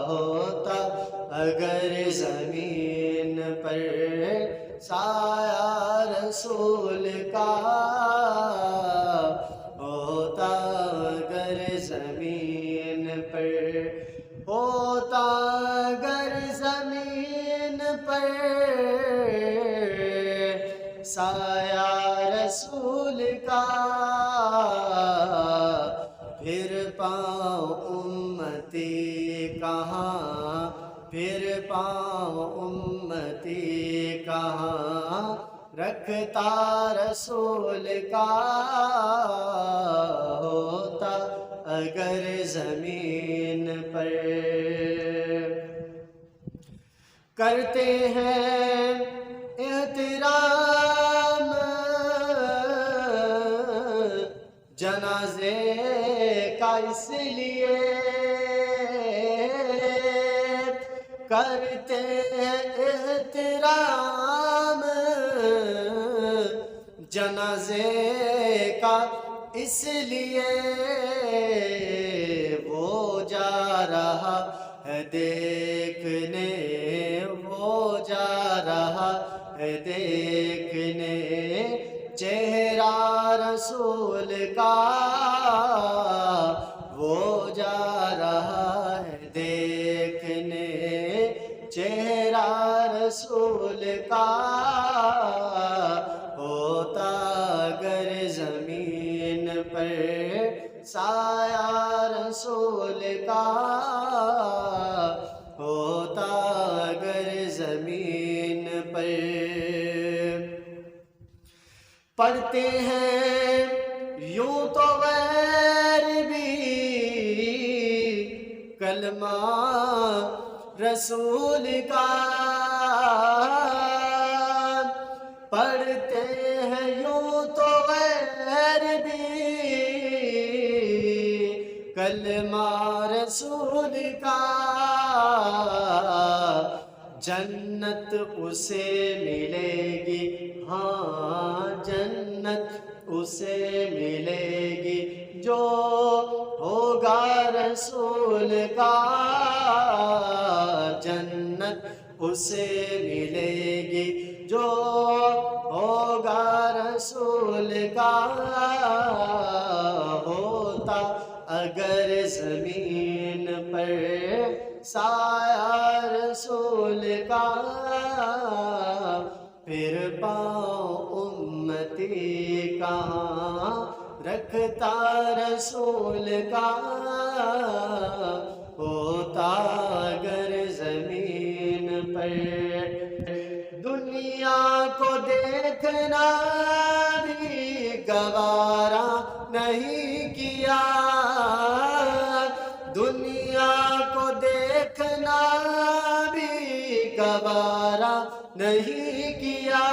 ہوتا اگر زمین پر سایہ رسول کا ہوتا اگر زمین پر ہوتا اگر زمین پر سایہ رسول کا پھر پاؤں امتی کہاں پھر پاؤں امتی کہاں رکھتا رسول کا ہوتا اگر زمین پر کرتے ہیں احترام جنازے کا اس لیے کرتے ہیں احترام جنازے کا اس لیے وہ جا رہا ہے دیکھنے وہ جا رہا ہے دیکھنے چہرہ رسول کا وہ جا رہا ہے دیکھنے چہرہ رسول کا ہوتا اگر زمین پر سایہ رسول کا ہوتا اگر زمین پر پڑھتے ہیں یوں تو غیر بھی کلمہ رسول کا پڑھتے ہیں یوں تو غیر بھی کلمہ رسول کا جنت اسے ملے گی ہاں جنت اسے ملے گی جو ہوگا رسول کا جنت اسے ملے گی جو ہوگا رسول کا ہوتا اگر زمین پر سایہ رسول کا پھر پاؤں امتی کہاں رکھتا رسول کا ہوتا اگر زمین پر دنیا کو دیکھنا بھی گوارا نہیں کیا دنیا کو دیکھنا بھی گوارا نہیں کیا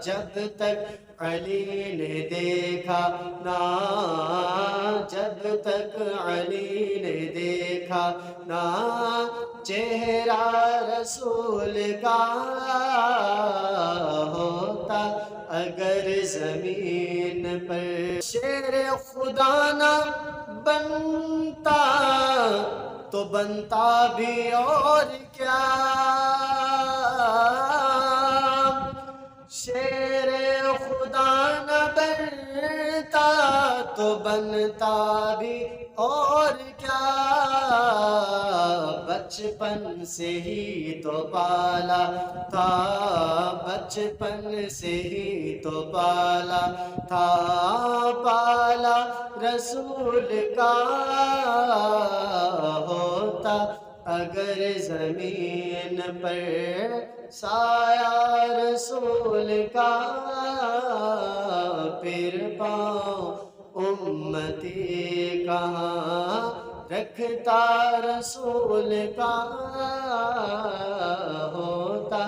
جب تک علی نے دیکھا نا جب تک علی نے دیکھا نا چہرہ رسول کا ہوتا اگر زمین پر شیر خدا نہ بنتا تو بنتا بھی اور کیا شیر خدا نہ بنتا تو بنتا بھی اور کیا بچپن سے ہی تو پالا تھا بچپن سے ہی تو پالا تھا پالا رسول کا ہوتا اگر زمین پر سایہ رسول کا پھر پاؤں امتی کہاں رکھتا رسول کا ہوتا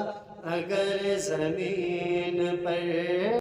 اگر زمین پر